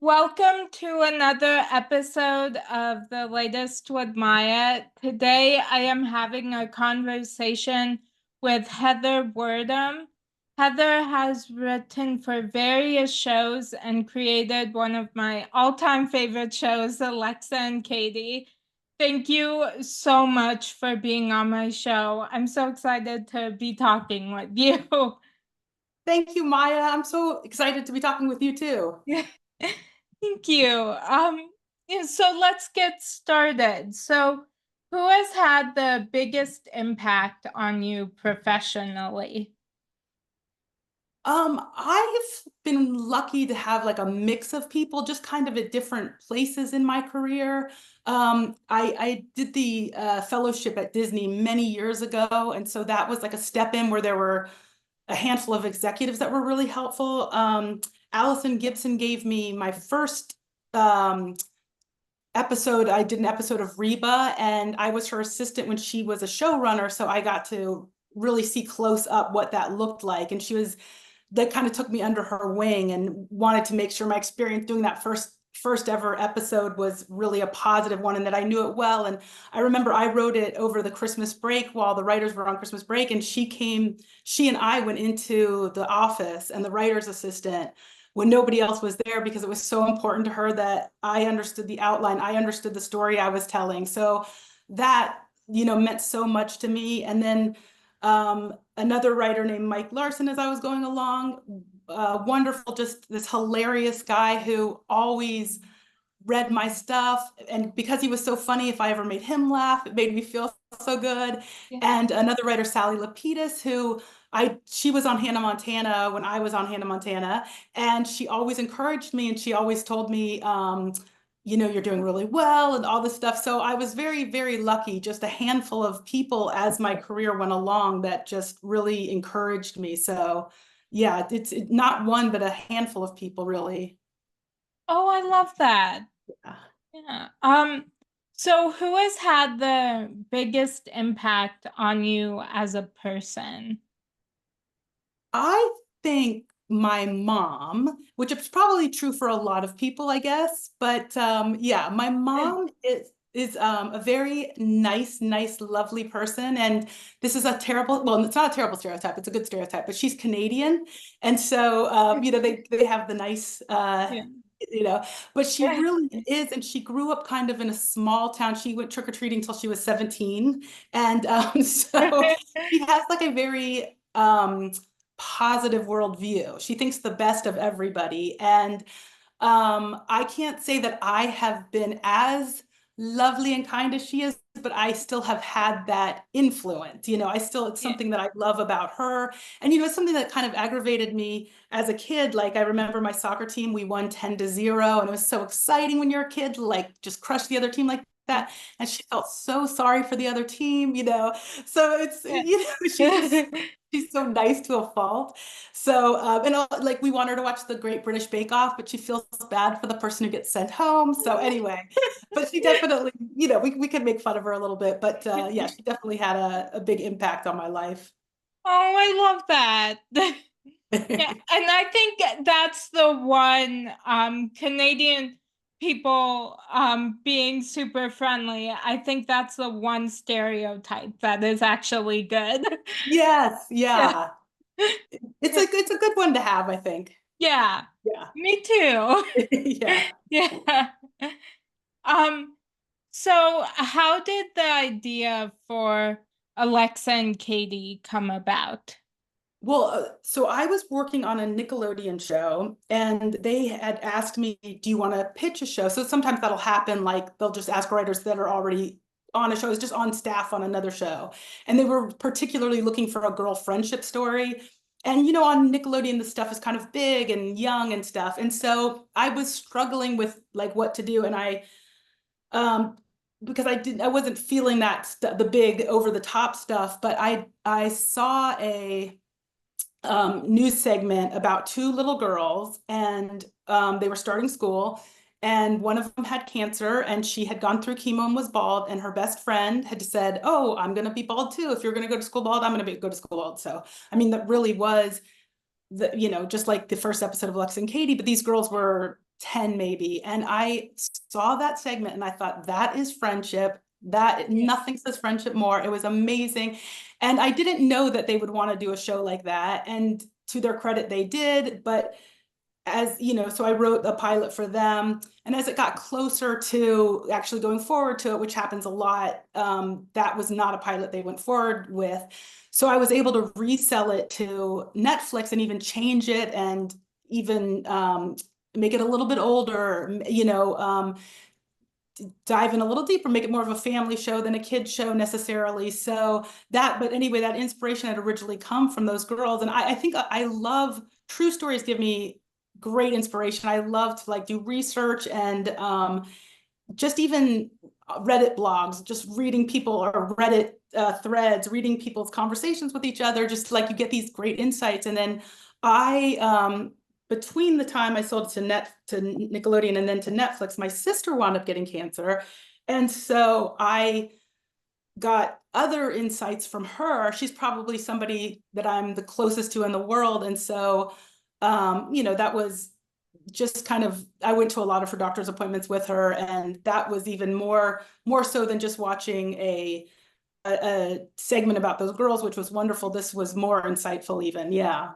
Welcome to another episode of The Latest with Maya. Today I am having a conversation with Heather Wordham. Heather has written for various shows and created one of my all-time favorite shows, Alexa and Katie. Thank you so much for being on my show. I'm so excited to be talking with you. Thank you, Maya. I'm so excited to be talking with you too. Thank you. So let's get started. So, who has had the biggest impact on you professionally? I've been lucky to have like a mix of people just kind of at different places in my career. I did the fellowship at Disney many years ago, and so that was like a step in where there were a handful of executives that were really helpful. Allison Gibson gave me my first episode. I did an episode of Reba, and I was her assistant when she was a showrunner, so I got to really see close up what that looked like. And that kind of took me under her wing and wanted to make sure my experience doing that first ever episode was really a positive one and that I knew it well. And I remember I wrote it over the Christmas break while the writers were on Christmas break, and she and I went into the office and the writer's assistant when nobody else was there, because it was so important to her that I understood the outline, I understood the story I was telling. So that, meant so much to me. And then another writer named Mike Larson, as I was going along, wonderful, just this hilarious guy who always read my stuff. And because he was so funny, if I ever made him laugh, it made me feel so good. Yeah. And another writer, Sally Lapidus, she was on Hannah Montana when I was on Hannah Montana, and she always encouraged me and she always told me, you're doing really well and all this stuff. So I was very, very lucky, just a handful of people as my career went along that just really encouraged me. So yeah, it's not one, but a handful of people really. Oh, I love that. Yeah. Yeah. So who has had the biggest impact on you as a person? I think my mom, which is probably true for a lot of people, I guess, but yeah, my mom is a very nice, lovely person. And this is a terrible, well, it's not a terrible stereotype, it's a good stereotype, but she's Canadian. And so they have the nice Yeah. you know, but she really is. And she grew up kind of in a small town. She went trick-or-treating till she was 17. And so she has like a very positive worldview. She thinks the best of everybody. And I can't say that I have been as lovely and kind as she is, but I still have had that influence. It's Yeah. something that I love about her. And, it's something that kind of aggravated me as a kid. Like, I remember my soccer team, we won 10-0, and it was so exciting when you're a kid to like just crush the other team like that. And she felt so sorry for the other team. So it's, Yeah. she's so nice to a fault. So, like, we want her to watch the Great British Bake Off, but she feels bad for the person who gets sent home. So anyway, but she definitely, we could make fun of her a little bit, but yeah, she definitely had a big impact on my life. Oh, I love that. Yeah, and I think that's the one Canadian people being super friendly. I think that's the one stereotype that is actually good. Yes, Yeah. yeah. It's a good one to have, I think. Yeah. Yeah. Me too. Yeah. Yeah. Um, so how did the idea for Alexa and Katie come about? Well, so I was working on a Nickelodeon show, and they had asked me, do you want to pitch a show? So sometimes that'll happen, like they'll just ask writers that are already on a show, is just on staff on another show. And they were particularly looking for a girl friendship story. And on Nickelodeon, the stuff is kind of big and young and stuff. And so I was struggling with like what to do. And um, because I wasn't feeling the big over the top stuff, but I saw a news segment about two little girls, and they were starting school, and one of them had cancer, and she had gone through chemo and was bald, and her best friend had said, oh, I'm going to be bald too. If you're going to go to school bald, I'm going to go to school bald. So I mean, that really was just like the first episode of Lex and Katie, but these girls were 10 maybe. And I saw that segment and I thought, that is friendship. That nothing says friendship more. It was amazing. And I didn't know that they would want to do a show like that. And to their credit, they did. But as you know, so I wrote a pilot for them. And as it got closer to actually going forward to it, which happens a lot, that was not a pilot they went forward with. So I was able to resell it to Netflix and even change it and even make it a little bit older, dive in a little deeper, make it more of a family show than a kid show necessarily. So that, but anyway, that inspiration had originally come from those girls. And I think I love true stories, give me great inspiration. I love to like do research and just even Reddit blogs, just reading people or Reddit threads, reading people's conversations with each other, just like you get these great insights. And then between the time I sold to Nickelodeon and then to Netflix, my sister wound up getting cancer. And so I got other insights from her. She's probably somebody that I'm the closest to in the world. And so, that was just kind of, I went to a lot of her doctor's appointments with her, and that was even more so than just watching a segment about those girls, which was wonderful. This was more insightful even. Yeah.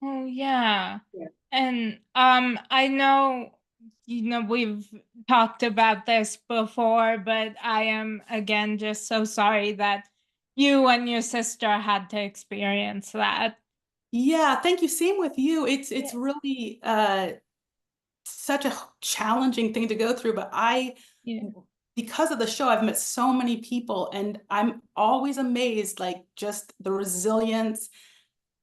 Oh yeah. Yeah. And I know we've talked about this before, but I am again just so sorry that you and your sister had to experience that. Yeah, thank you. Same with you. It's Yeah. really such a challenging thing to go through, but Yeah. because of the show, I've met so many people and I'm always amazed, like just the resilience,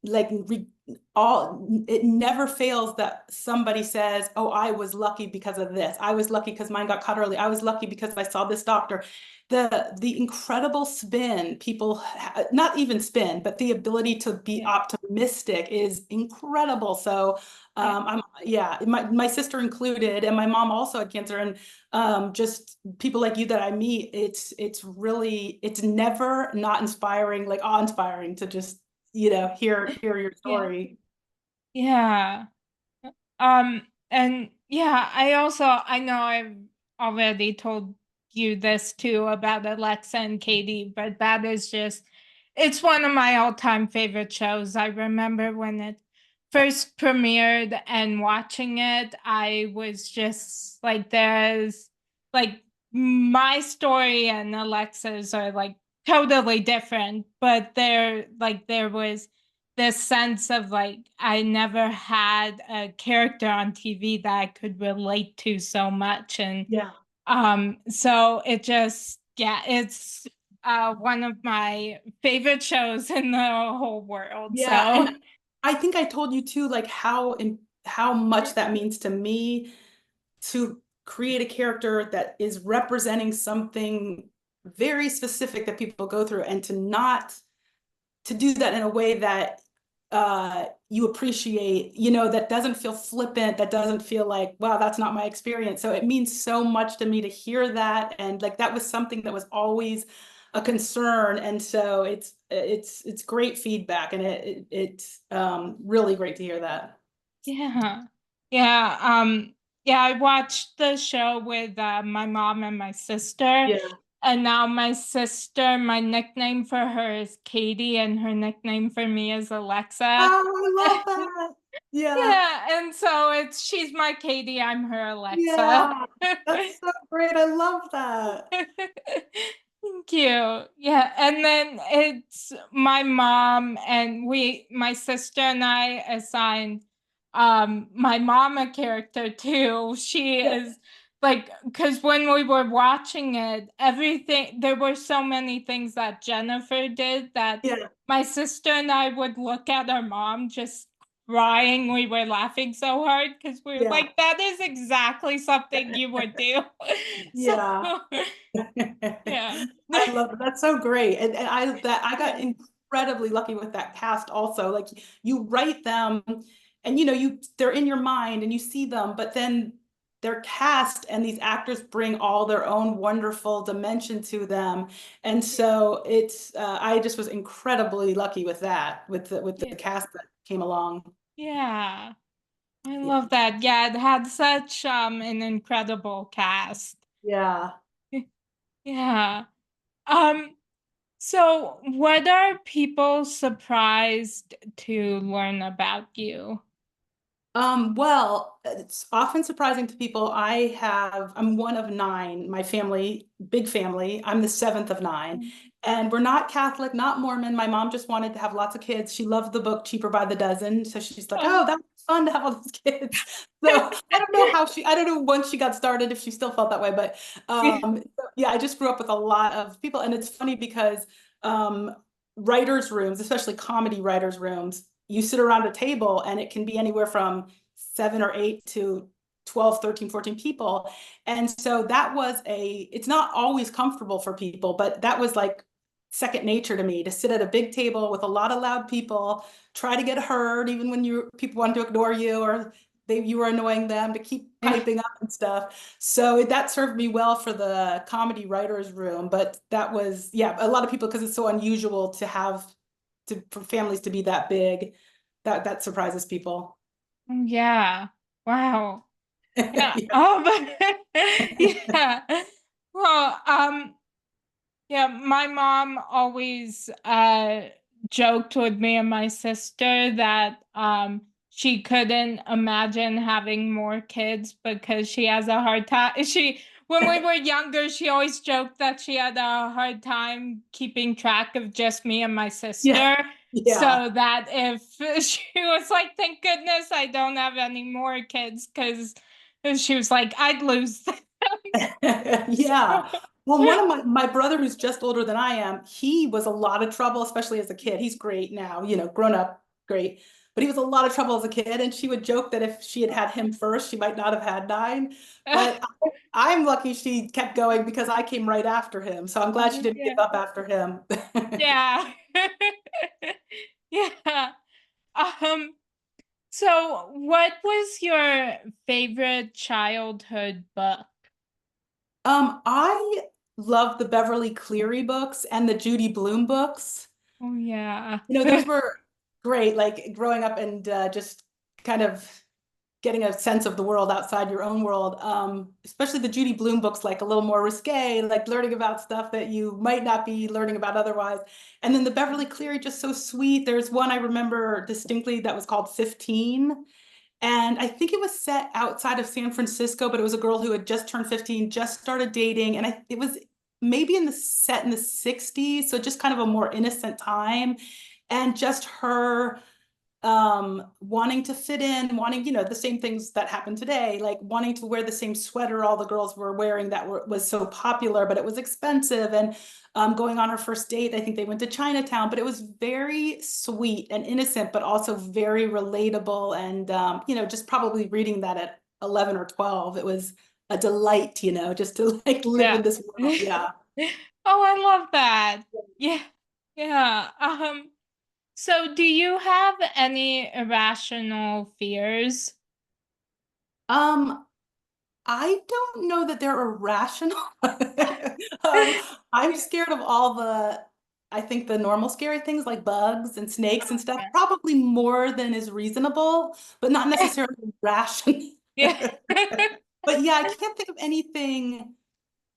like it never fails that somebody says, oh, I was lucky because of this. I was lucky because mine got caught early. I was lucky because I saw this doctor. The incredible spin people, not even spin, but the ability to be Yeah. optimistic is incredible. So Yeah. my sister included, and my mom also had cancer, and just people like you that I meet, it's really, it's never not inspiring, like awe-inspiring to just hear your Yeah. story. Yeah. And yeah, I know I've already told you this too about Alexa and Katie, but that is just, it's one of my all-time favorite shows. I remember when it first premiered and watching it, I was just like, there's like my story and Alexa's are like totally different, but there was this sense of like I never had a character on TV that I could relate to so much. And Yeah. so it just, yeah, it's one of my favorite shows in the whole world. Yeah, So and I think I told you too, like how much that means to me to create a character that is representing something very specific that people go through, and to do that in a way that you appreciate, that doesn't feel flippant, that doesn't feel like, wow, that's not my experience. So it means so much to me to hear that. And like, that was something that was always a concern. And so it's great feedback, and it's really great to hear that. yeah. Yeah. Yeah, I watched the show with my mom and my sister. Yeah. And now my sister, my nickname for her is Katie, and her nickname for me is Alexa. Oh, I love that. Yeah. Yeah, and so she's my Katie, I'm her Alexa. Yeah. That's so great. I love that. Thank you. Yeah, and then it's my mom and my sister and I assigned my mom a character too. She Yeah. is like, because when we were watching it, everything, there were so many things that Jennifer did that Yeah. my sister and I would look at our mom just crying. We were laughing so hard because we were Yeah. like, that is exactly something you would do. So Yeah. yeah. I love it. That's so great. And I got Yeah. incredibly lucky with that cast also. Like you write them and they're in your mind and you see them, but then they're cast and these actors bring all their own wonderful dimension to them. And so I just was incredibly lucky with that, with the Yeah. cast that came along. Yeah. I I love that. Yeah, it had such an incredible cast. Yeah. Yeah. Um, so what are people surprised to learn about you? Well, it's often surprising to people. I'm one of nine, my family, big family. I'm the seventh of nine. And we're not Catholic, not Mormon. My mom just wanted to have lots of kids. She loved the book Cheaper by the Dozen. So she's like, oh, Oh. that was fun to have all these kids. So I don't know when she got started, if she still felt that way. But yeah, I just grew up with a lot of people. And it's funny because um, writers' rooms, especially comedy writers' rooms, you sit around a table and it can be anywhere from 7 or 8 to 12, 13, 14 people. And so it's not always comfortable for people, but that was like second nature to me, to sit at a big table with a lot of loud people, try to get heard, even when people wanted to ignore you or you were annoying them, to keep piping up and stuff. So that served me well for the comedy writers room. But that was, yeah, a lot of people, because it's so unusual for families to be that big, that surprises people. Yeah. Wow. Yeah. Yeah. Yeah. Well, yeah, my mom always joked with me and my sister that she couldn't imagine having more kids because she has a hard time. She When we were younger, she always joked that she had a hard time keeping track of just me and my Yeah. sister. Yeah. So that if she was like, thank goodness I don't have any more kids, because she was like, I'd lose them. Yeah. Well, one of my brother, who's just older than I am, he was a lot of trouble, especially as a kid. He's great now, grown up, great. But he was a lot of trouble as a kid. And she would joke that if she had had him first, she might not have had nine. But I'm lucky she kept going because I came right after him. So I'm glad she didn't give Yeah. up after him. Yeah. Yeah. Um, so what was your favorite childhood book? I love the Beverly Cleary books and the Judy Blume books. Oh yeah. Those were great, like growing up and just kind of getting a sense of the world outside your own world. Especially the Judy Blume books, like a little more risque, like learning about stuff that you might not be learning about otherwise. And then the Beverly Cleary, just so sweet. There's one I remember distinctly that was called 15. And I think it was set outside of San Francisco, but it was a girl who had just turned 15, just started dating. And it was maybe set in the 60s. So just kind of a more innocent time. And just her wanting to fit in, wanting, the same things that happen today, like wanting to wear the same sweater all the girls were wearing was so popular, but it was expensive. And going on her first date, I think they went to Chinatown, but it was very sweet and innocent, but also very relatable. And just probably reading that at 11 or 12, it was a delight, just to like live Yeah. in this world. Yeah. Oh, I love that. Yeah. Yeah. So do you have any irrational fears? Um, I don't know that they're irrational. I'm scared of I think the normal scary things like bugs and snakes and stuff, probably more than is reasonable, but not necessarily rational. Yeah. But yeah, I can't think of anything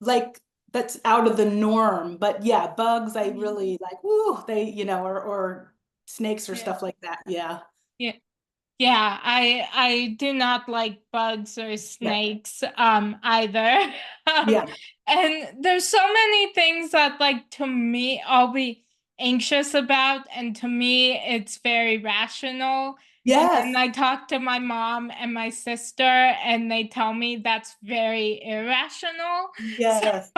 like that's out of the norm. But yeah, bugs, I really like, woo, or snakes or Yeah. stuff like that. Yeah. Yeah. Yeah, I do not like bugs or Yeah. snakes either. Um, Yeah. and there's so many things that like to me I'll be anxious about, and to me it's very rational. And then Yes. I talk to my mom and my sister and they tell me that's very irrational. So Yes.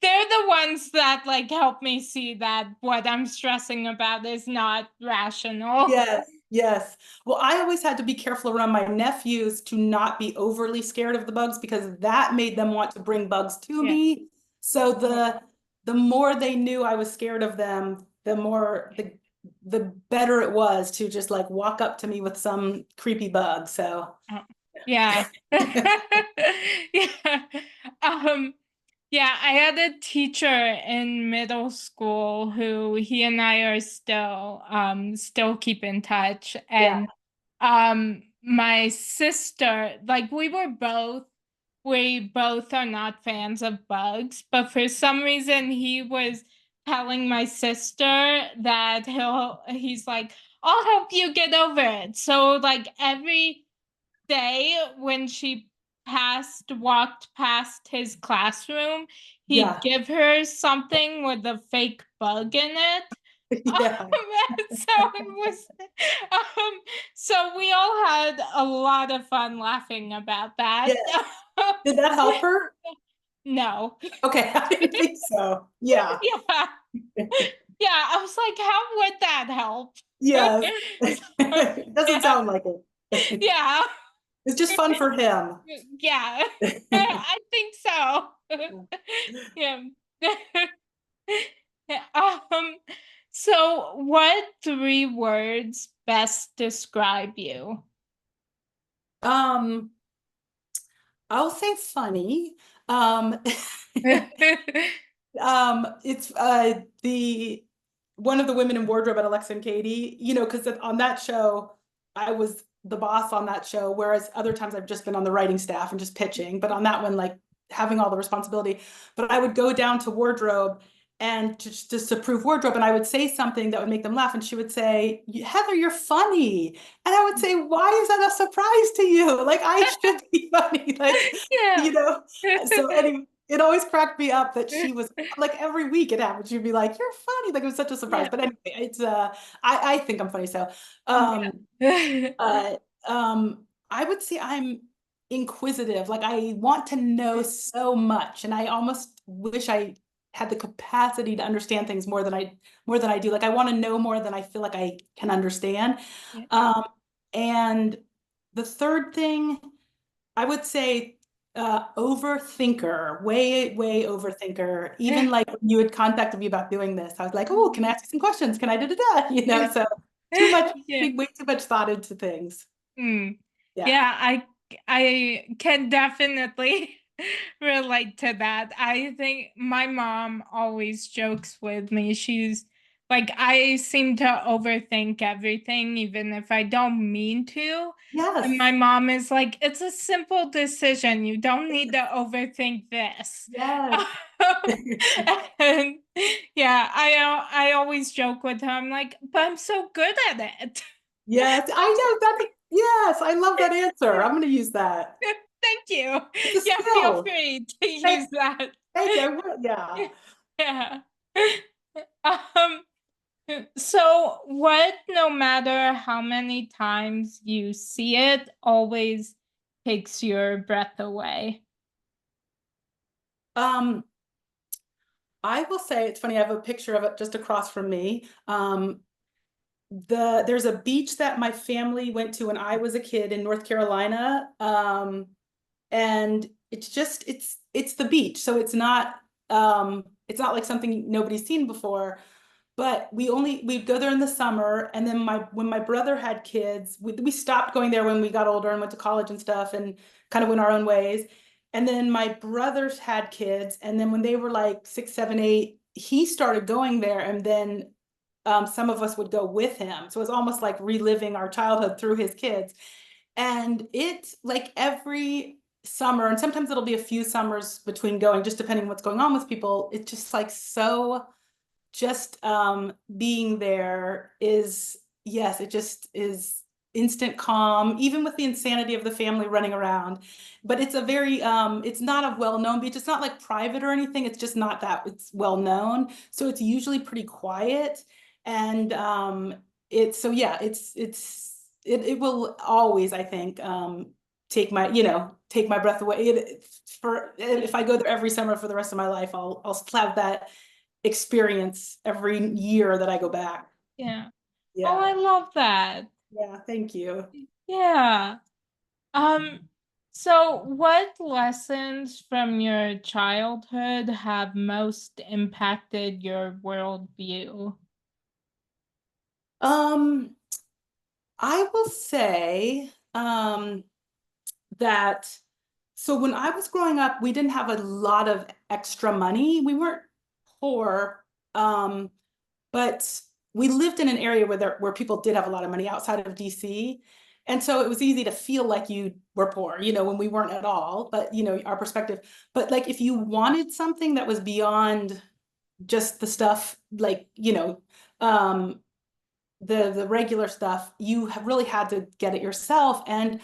they're the ones that like help me see that what I'm stressing about is not rational. Yes, yes. Well, I always had to be careful around my nephews to not be overly scared of the bugs because that made them want to bring bugs to Yeah. me. So Oh, the more they knew I was scared of them, the better it was to just like walk up to me with some creepy bug. So oh, yeah. Yeah. Um, yeah, I had a teacher in middle school who he and I are still keep in touch. yeah, And my sister, like we both are not fans of bugs, but for some reason he was telling my sister that he's like, I'll help you get over it. So like every day when she walked past his classroom, he'd Yeah. give her something with a fake bug in it. Yeah. So it was, um, so we all had a lot of fun laughing about that. Yes. Did that help her? No. Okay, I didn't think so. Yeah. Yeah. Yeah. I was like, how would that help? Yes. So, It doesn't yeah. sound like it. Yeah. It's just fun for him. Yeah. I think so. Yeah. Um, so what three words best describe you? Um, I'll say funny. Um, it's the one of the women in wardrobe at Alexa and Katie, because on that show, I was the boss on that show, whereas other times I've just been on the writing staff and just pitching, but on that one, like having all the responsibility. But I would go down to wardrobe and just to prove wardrobe, and I would say something that would make them laugh, and she would say, Heather, you're funny. And I would say, why is that a surprise to you? Like, I should be funny. Like, Yeah. you know, so anyway, it always cracked me up that she was like every week it happened. She'd be like, "You're funny." Like it was such a surprise. Yeah. But anyway, it's I think I'm funny. So Yeah. uh I would say I'm inquisitive. Like I want to know so much, and I almost wish I had the capacity to understand things more than I do. Like I want to know more than I feel like I can understand. Yeah. Um, and the third thing I would say overthinker, way overthinker. Even like when you had contacted me about doing this, I was like, oh, can I ask you some questions? Can I da? So too much, Yeah. putting way too much thought into things. Mm. Yeah. Yeah, I can definitely relate to that. I think my mom always jokes with me. She's like, I seem to overthink everything, even if I don't mean to. And Yes. my mom is like, it's a simple decision. You don't need to overthink this. Yes. And yeah, I always joke with her. I'm like, but I'm so good at it. Yes. I know that. Yes. I love that answer. I'm going to use that. Thank you. It's a Yeah, feel skill. free to use Thank, that. thank you. I will. Yeah. Yeah. Um, so what, no matter how many times you see it, always takes your breath away? Um, I will say it's funny. I have a picture of it just across from me. There's a beach that my family went to when I was a kid in North Carolina. And it's the beach. So it's not like something nobody's seen before. But we'd go there in the summer, and then when my brother had kids, we stopped going there when we got older and went to college and stuff and kind of went our own ways. And then my brothers had kids, and then when they were like 6, 7, 8, he started going there, and then some of us would go with him. So it was almost like reliving our childhood through his kids. And it's like every summer, and sometimes it'll be a few summers between going, just depending what's going on with people. It's just like so just being there is, yes, it just is instant calm, even with the insanity of the family running around. But it's a very it's not a well-known beach. It's not like private or anything. It's just not that it's well known. So it's usually pretty quiet. And it's so yeah, it will always, I think, take my breath away. For if I go there every summer for the rest of my life, I'll have that experience every year that I go back. Yeah. Oh, Yeah. I love that. Yeah. Thank you. Yeah. Um, so what lessons from your childhood have most impacted your worldview? Um, I will say, that so when I was growing up, we didn't have a lot of extra money. We weren't poor, but we lived in an area where people did have a lot of money outside of DC. And so it was easy to feel like you were poor, when we weren't at all, but our perspective. But like if you wanted something that was beyond just the stuff, like, um, the regular stuff, you really had to get it yourself. And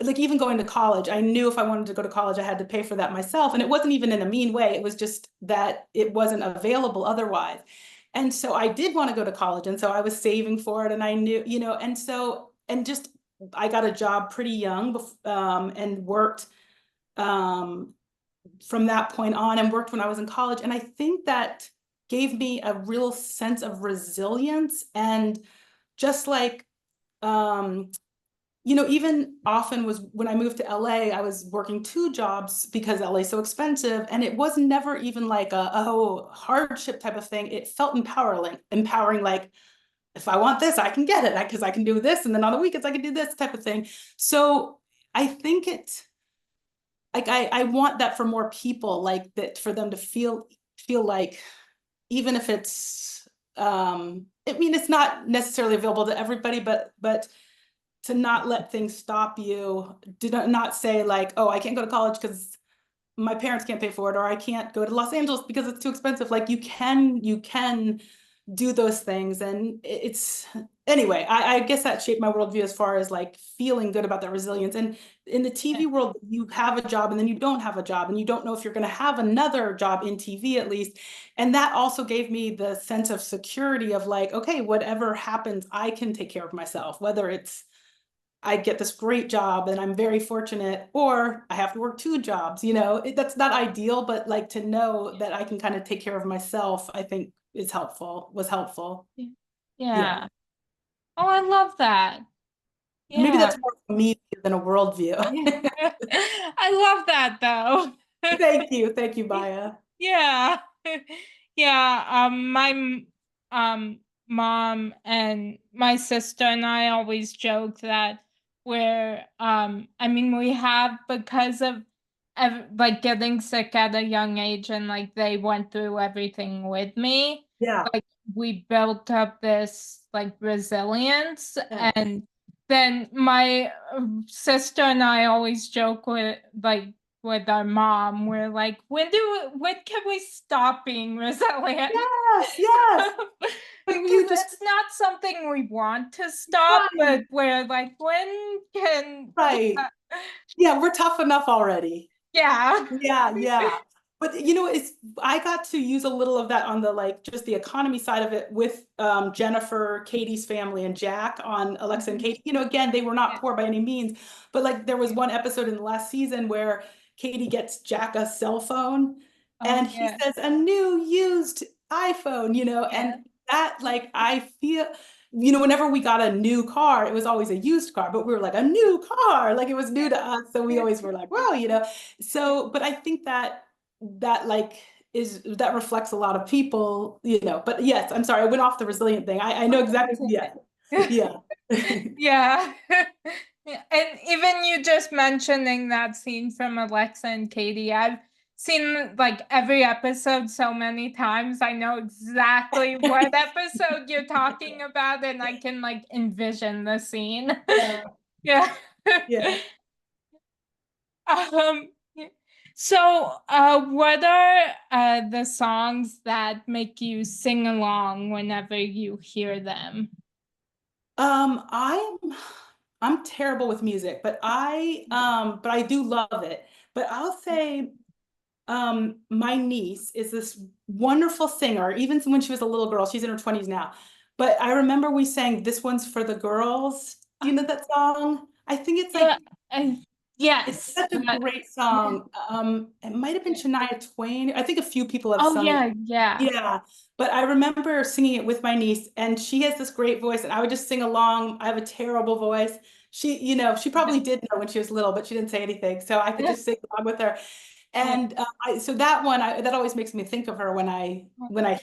like even going to college, I knew if I wanted to go to college, I had to pay for that myself. And it wasn't even in a mean way. It was just that it wasn't available otherwise. And so I did want to go to college. And so I was saving for it. And I knew, and just I got a job pretty young, and worked um, from that point on, and worked when I was in college. And I think that gave me a real sense of resilience. And just like, even often was when I moved to LA, I was working two jobs because LA is so expensive. And it was never even like a hardship type of thing. It felt empowering, like, if I want this, I can get it because I can do this. And then on the weekends, I can do this type of thing. So I think it's like, I want that for more people, like that, for them to feel like, even if it's, I mean, it's not necessarily available to everybody, but to not let things stop you. Do not say like, oh, I can't go to college because my parents can't pay for it, or I can't go to Los Angeles because it's too expensive. Like you can do those things. And it's, anyway, I guess that shaped my worldview as far as like feeling good about that resilience. And in the TV world, you have a job and then you don't have a job, and you don't know if you're going to have another job in TV at least. And that also gave me the sense of security of like, okay, whatever happens, I can take care of myself, whether it's I get this great job and I'm very fortunate, or I have to work two jobs, that's not ideal, but like to know that I can kind of take care of myself, I think was helpful. Yeah. Yeah. Oh, I love that. Maybe Yeah. that's more of a me than a worldview. I love that though. Thank you, Baya. Yeah. Yeah, mom and my sister and I always joke that I mean we have, because of like getting sick at a young age, and like they went through everything with me, Yeah. like we built up this like resilience. Yeah. And then my sister and I always joke with our mom, we're like, when can we stop being resilient? Yes, yes. But Because you just, it's not something we want to stop, right, but we're like, when can, right. Yeah, we're tough enough already. yeah. Yeah, yeah. But it's I got to use a little of that on the like just the economy side of it with Jennifer, Katie's family, and Jack on Alexa and Mhm. Katie. Again, they were not Yeah. poor by any means, but like there was one episode in the last season where Katie gets Jack a cell phone Oh and he yeah. says a new used iPhone, Yeah. and that like I feel whenever we got a new car, it was always a used car, but we were like a new car, like it was new to us. So we always were like, wow, so, but I think that like that reflects a lot of people, but yes, I'm sorry, I went off the resilient thing. I know exactly. Yeah. Yeah. Yeah. Yeah. And even you just mentioning that scene from Alexa and Katie, I've seen like every episode so many times. I know exactly what episode you're talking about, and I can like envision the scene. Yeah. Yeah. Yeah. Yeah. So, what are the songs that make you sing along whenever you hear them? Um, I'm I'm terrible with music, but I do love it. But I'll say my niece is this wonderful singer, even when she was a little girl. She's in her 20s now. But I remember we sang This One's for the Girls. Do you know that song? I think it's Yeah, like and it's yes. such a great song. It might have been Shania Twain. I think a few people have Oh sung it. yeah, yeah. Yeah, but I remember singing it with my niece, and she has this great voice, and I would just sing along. I have a terrible voice. She probably did know when she was little, but she didn't say anything, so I could just sing along with her. Yeah. And so that one, that always makes me think of her when I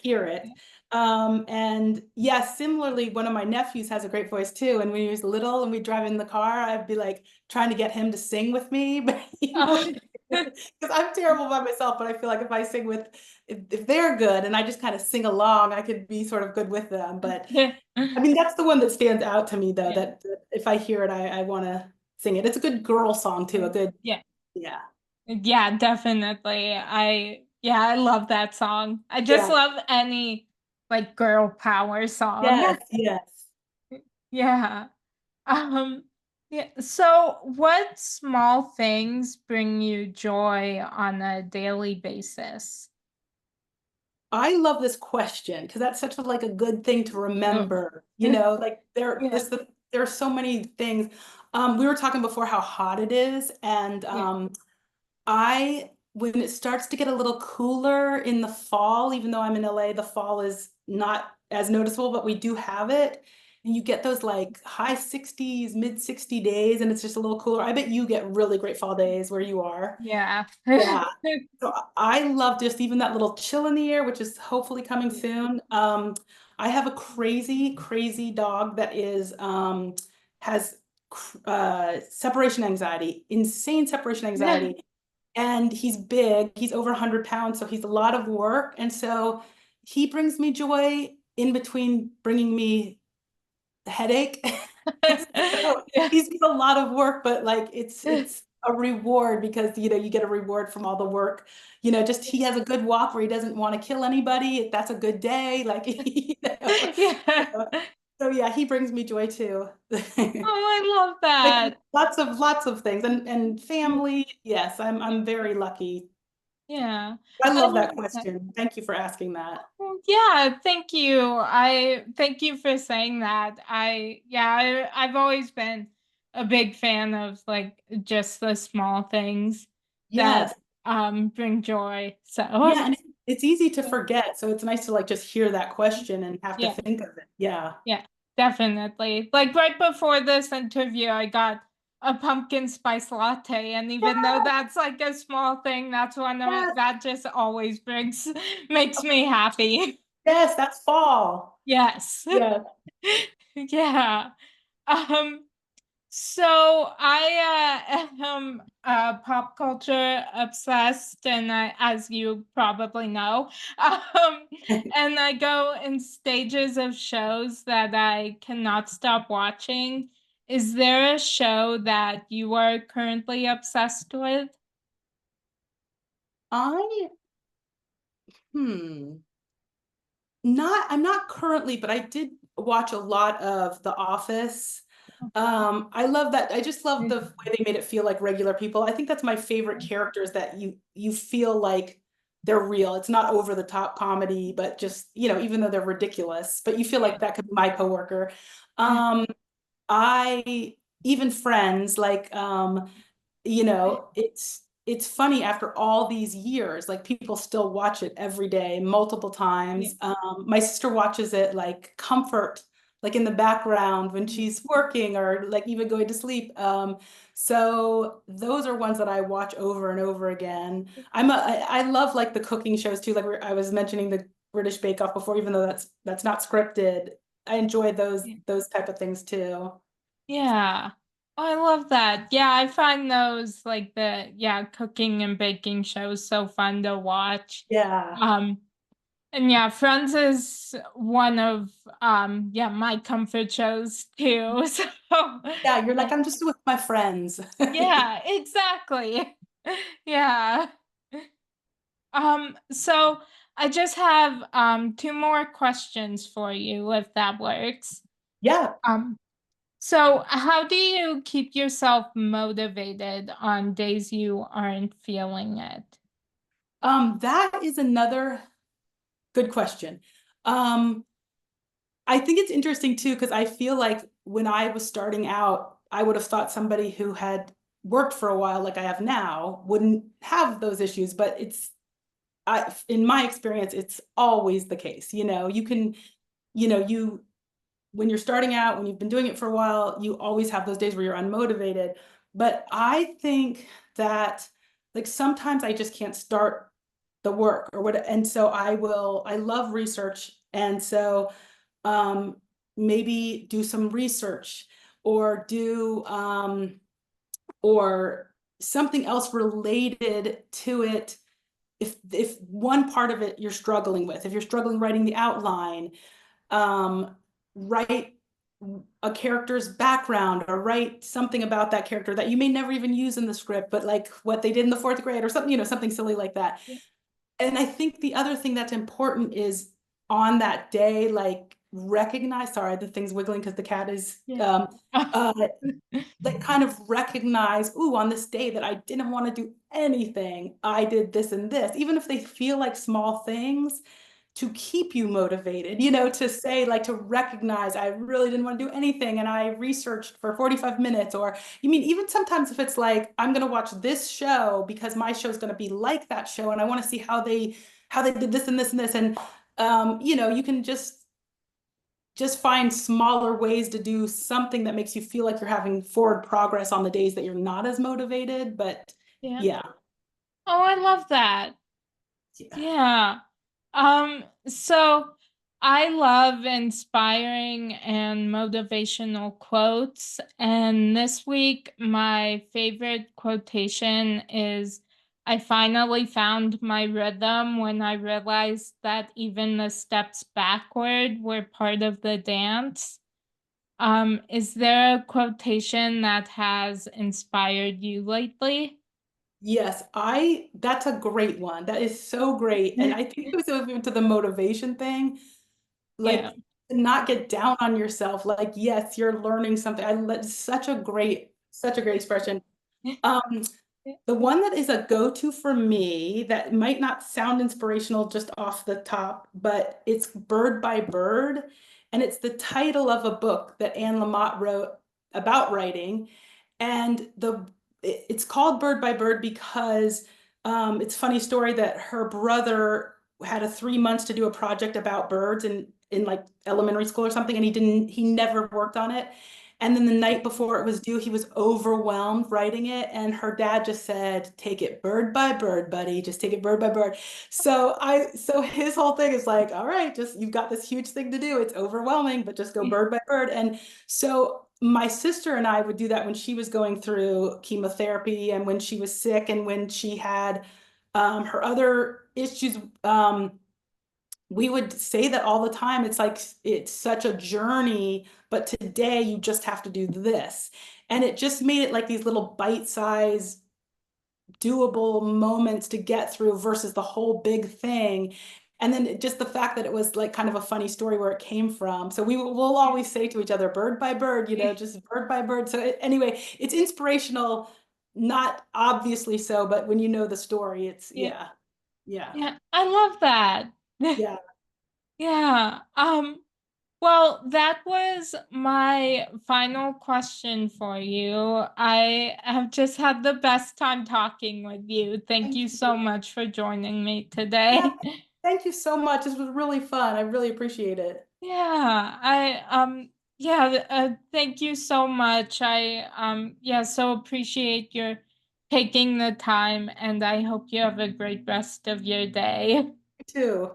hear it. And yeah, similarly, one of my nephews has a great voice too. And when he was little and we drive in the car, I'd be like trying to get him to sing with me, but Oh, Because I'm terrible by myself, but I feel like if I sing with, if they're good and I just kind of sing along, I could be sort of good with them. But Yeah. I mean, that's the one that stands out to me though, Yeah. that if I hear it, I want to sing it. It's a good girl song too, a good, Yeah. yeah. Yeah, definitely. Yeah, I love that song. I just Yeah. love any like girl power song. Yes, yes. Yeah. Um, yeah. So what small things bring you joy on a daily basis? I love this question because that's such a like a good thing to Oh. remember. You know, like Yeah. there are so many things. We were talking before how hot it is, and Yeah. I when it starts to get a little cooler in the fall, even though I'm in LA, the fall is not as noticeable, but we do have it. And you get those like high 60s, mid 60 days, and it's just a little cooler. I bet you get really great fall days where you are. Yeah. Yeah. So I love just even that little chill in the air, which is hopefully coming Yeah. soon. I have a crazy, crazy dog that is has separation anxiety, insane separation anxiety, and he's big. He's over 100 pounds, so he's a lot of work, and so he brings me joy in between bringing me headache. So Yeah. he's got a lot of work, but like it's a reward because you get a reward from all the work. Just he has a good walk where he doesn't want to kill anybody. That's a good day. Like Yeah. So, so yeah, he brings me joy too. Oh, I love Like that. lots of things and family. Yes, I'm very lucky. Yeah. I I love love that that. question. Thank you for asking that. Well, yeah, thank you. I thank you for saying that. I've always been a big fan of like just the small things that Yes. bring joy. So Yeah, and it's easy to forget. So it's nice to like just hear that question and have to yeah, think of it. Yeah. yeah, definitely. Like right before this interview, I got a pumpkin spice latte, and even though Yes, that's like a small thing, that's one of yes, that just always brings makes me happy. yes, that's fall. Yes. Yeah. Yeah. Um, so I am pop culture obsessed, and as you probably know, and I go in stages of shows that I cannot stop watching. Is there a show that you are currently obsessed with? I hmm. I'm not currently, but I did watch a lot of The Office. I love that. I just love the way they made it feel like regular people. I think that's my favorite characters that you feel like they're real. It's not over the top comedy, but just, even though they're ridiculous, but you feel Yeah. like that could be my coworker. Um, I even friends like it's funny after all these years, like people still watch it every day, multiple Yeah. times. My sister watches it like comfort, like in the background when she's working or like even going to sleep. So those are ones that I watch over and over again. I love like the cooking shows too. Like I was mentioning the British Bake Off before, even though that's not scripted. I enjoy those Yeah. those type of things too. Yeah. Oh, I love that. Yeah, I find those like cooking and baking shows so fun to watch. Yeah. Um, and yeah, Friends is one of my comfort shows too. So Yeah, you're like, I'm just with my friends. yeah, exactly. Yeah. So I just have two more questions for you if that works. Yeah. Um, So, how do you keep yourself motivated on days you aren't feeling it? That is another good question. Um, I think it's interesting too, because I feel like when I was starting out, I would have thought somebody who had worked for a while, like I have now, wouldn't have those issues. But in my experience, it's always the case. You can, you when you're starting out, when you've been doing it for a while, you always have those days where you're unmotivated. But I think that like sometimes I just can't start the work or what, and so I love research. And so um maybe do some research or do or something else related to it. If one part of it you're struggling with, if you're struggling writing the outline, write a character's background or write something about that character that you may never even use in the script, but like what they did in the fourth grade or something, something silly like that. Yeah. And I think the other thing that's important is on that day, like recognize, sorry, the thing's wiggling because the cat is, Yeah. uh, that kind of recognize, ooh, on this day that I didn't want to do anything, I did this and this, even if they feel like small things, to keep you motivated, to say, like, to recognize, I really didn't want to do anything and I researched for 45 minutes. Or you mean, even sometimes if it's like, I'm going to watch this show because my show is going to be like that show and I want to see how they did this and this and this. And, you can just find smaller ways to do something that makes you feel like you're having forward progress on the days that you're not as motivated. But Yeah. yeah, Oh, I love that. yeah. Yeah. So I love inspiring and motivational quotes. And this week, my favorite quotation is, I finally found my rhythm when I realized that even the steps backward were part of the dance. Is there a quotation that has inspired you lately? Yes, that's a great one. That is so great. And I think it was even to the motivation thing, Yeah. like to not get down on yourself. Like, yes, you're learning something. Such a great expression. Um, the one that is a go-to for me that might not sound inspirational just off the top, but it's Bird by Bird. And it's the title of a book that Anne Lamott wrote about writing. And it's called Bird by Bird because it's a funny story that her brother had a 3 months to do a project about birds in like elementary school or something, and he never worked on it. And then the night before it was due, he was overwhelmed writing it. And her dad just said, take it bird by bird, buddy. Just take it bird by bird. So his whole thing is like, all right, just you've got this huge thing to do. It's overwhelming, but just go bird by bird. And so my sister and I would do that when she was going through chemotherapy and when she was sick and when she had her other issues. We would say that all the time. It's like, it's such a journey, but today you just have to do this. And it just made it like these little bite-sized, doable moments to get through versus the whole big thing. And then just the fact that it was like kind of a funny story where it came from. So we'll always say to each other, bird by bird, just bird by bird. So anyway, it's inspirational, not obviously so, but when you know the story, it's, Yeah. yeah, yeah, Yeah. I love that. yeah. Yeah. Well, that was my final question for you. I have just had the best time talking with you. Thank Thank you so you. much for joining me Yeah, today. thank you so much. This was really fun. I really appreciate it. Yeah, thank you so much. I so appreciate your taking the time, and I hope you have a great rest of your day. You too.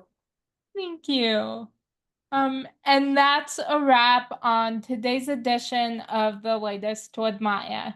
Thank you. And that's a wrap on today's edition of The Latest with Maya.